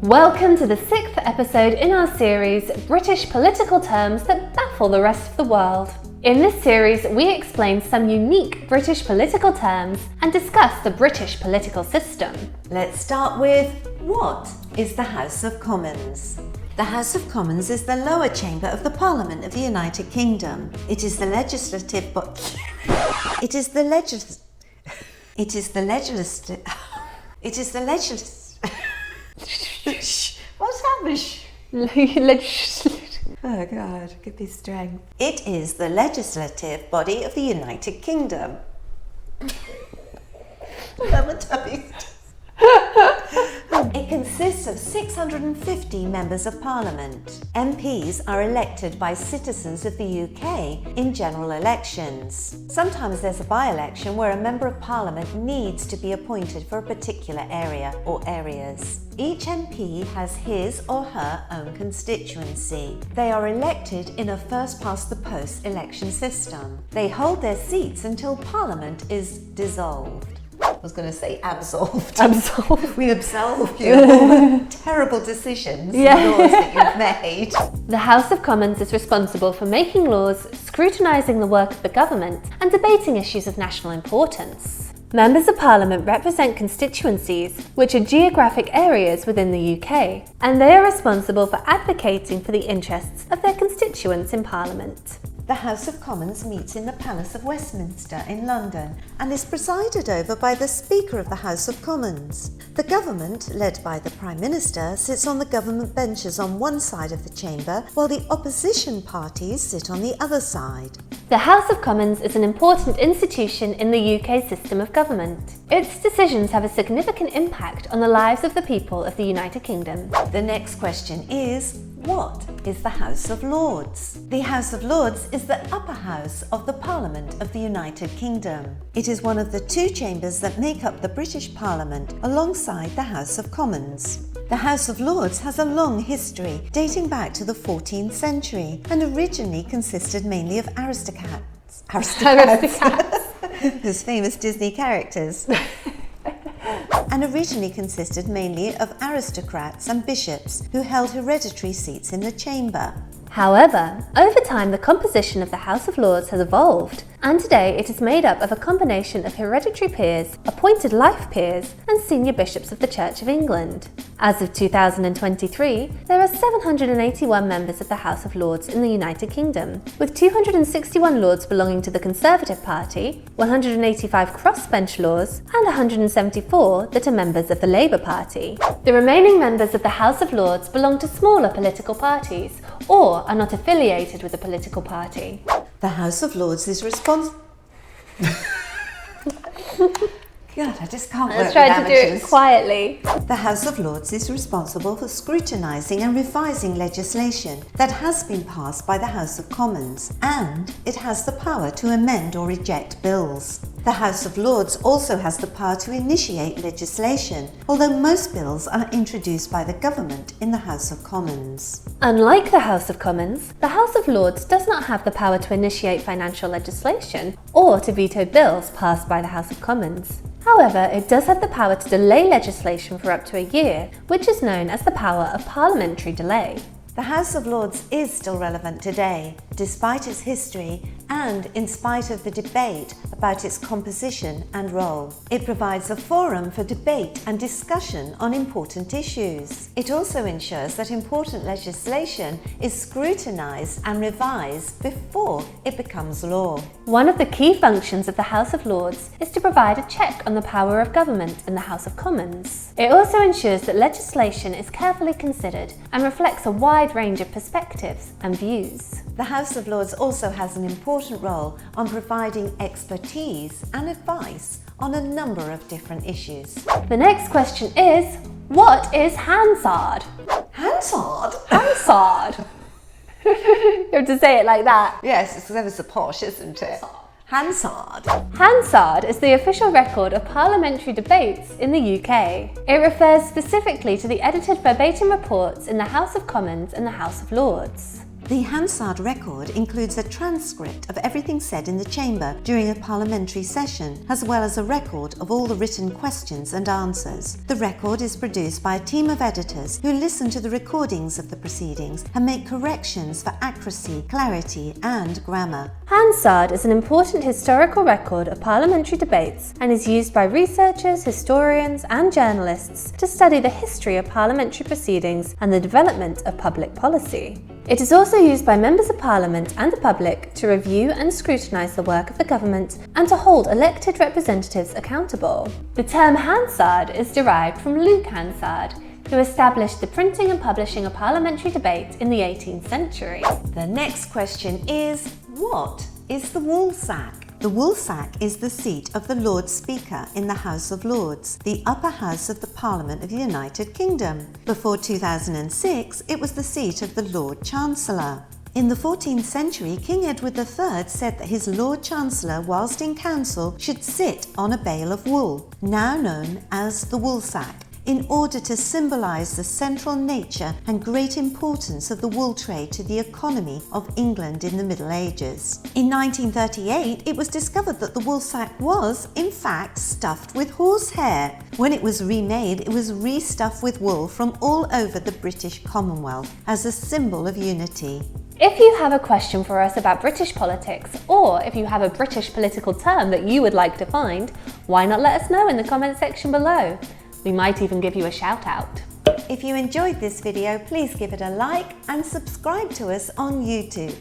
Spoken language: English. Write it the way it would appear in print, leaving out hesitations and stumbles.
Welcome to the 6th episode in our series, British Political Terms That Baffle the Rest of the World. In this series, we explain some unique British political terms and discuss the British political system. Let's start with, what is the House of Commons? The House of Commons is the lower chamber of the Parliament of the United Kingdom. It is the legislative What's happening? Oh God, give me strength. It is the legislative body of the United Kingdom. It consists of 650 members of Parliament. MPs are elected by citizens of the UK in general elections. Sometimes there's a by-election where a member of Parliament needs to be appointed for a particular area or areas. Each MP has his or her own constituency. They are elected in a first-past-the-post election system. They hold their seats until Parliament is dissolved. I was going to say absolved. Absolved. We absolve you of all the terrible decisions and laws that you've made. The House of Commons is responsible for making laws, scrutinising the work of the government, and debating issues of national importance. Members of Parliament represent constituencies, which are geographic areas within the UK, and they are responsible for advocating for the interests of their constituents in Parliament. The House of Commons meets in the Palace of Westminster in London and is presided over by the Speaker of the House of Commons. The government, led by the Prime Minister, sits on the government benches on one side of the chamber, while the opposition parties sit on the other side. The House of Commons is an important institution in the UK system of government. Its decisions have a significant impact on the lives of the people of the United Kingdom. The next question is, what is the House of Lords? The House of Lords is the upper house of the Parliament of the United Kingdom. It is one of the two chambers that make up the British Parliament alongside the House of Commons. The House of Lords has a long history dating back to the 14th century and originally consisted mainly of aristocrats. Those famous Disney characters. And originally consisted mainly of aristocrats and bishops who held hereditary seats in the chamber. However, over time the composition of the House of Lords has evolved, and today it is made up of a combination of hereditary peers, appointed life peers, and senior bishops of the Church of England. As of 2023, there are 781 members of the House of Lords in the United Kingdom, with 261 lords belonging to the Conservative Party, 185 crossbench lords, and 174 that are members of the Labour Party. The remaining members of the House of Lords belong to smaller political parties, or are not affiliated with a political party. The House of Lords is responsible. God, I just can't work with Let's try to do it quietly. The House of Lords is responsible for scrutinising and revising legislation that has been passed by the House of Commons, and it has the power to amend or reject bills. The House of Lords also has the power to initiate legislation, although most bills are introduced by the government in the House of Commons. Unlike the House of Commons, the House of Lords does not have the power to initiate financial legislation or to veto bills passed by the House of Commons. However, it does have the power to delay legislation for up to a year, which is known as the power of parliamentary delay. The House of Lords is still relevant today, despite its history and in spite of the debate about its composition and role. It provides a forum for debate and discussion on important issues. It also ensures that important legislation is scrutinised and revised before it becomes law. One of the key functions of the House of Lords is to provide a check on the power of government in the House of Commons. It also ensures that legislation is carefully considered and reflects a wide range of perspectives and views. The House of Lords also has an important role on providing expertise and advice on a number of different issues. The next question is, what is Hansard? Hansard? Hansard! You have to say it like that. Yes, it's ever so posh, isn't it? Hansard. Hansard is the official record of parliamentary debates in the UK. It refers specifically to the edited verbatim reports in the House of Commons and the House of Lords. The Hansard record includes a transcript of everything said in the chamber during a parliamentary session, as well as a record of all the written questions and answers. The record is produced by a team of editors who listen to the recordings of the proceedings and make corrections for accuracy, clarity, and grammar. Hansard is an important historical record of parliamentary debates and is used by researchers, historians, and journalists to study the history of parliamentary proceedings and the development of public policy. It is also used by members of Parliament and the public to review and scrutinise the work of the government and to hold elected representatives accountable. The term Hansard is derived from Luke Hansard, who established the printing and publishing of parliamentary debate in the 18th century. The next question is, what is the Woolsack? The Woolsack is the seat of the Lord Speaker in the House of Lords, the upper house of the Parliament of the United Kingdom. Before 2006, it was the seat of the Lord Chancellor. In the 14th century, King Edward III said that his Lord Chancellor, whilst in council, should sit on a bale of wool, now known as the Woolsack, in order to symbolise the central nature and great importance of the wool trade to the economy of England in the Middle Ages. In 1938, it was discovered that the Woolsack was, in fact, stuffed with horsehair. When it was remade, it was restuffed with wool from all over the British Commonwealth as a symbol of unity. If you have a question for us about British politics, or if you have a British political term that you would like to find, why not let us know in the comment section below? We might even give you a shout out. If you enjoyed this video, please give it a like and subscribe to us on YouTube.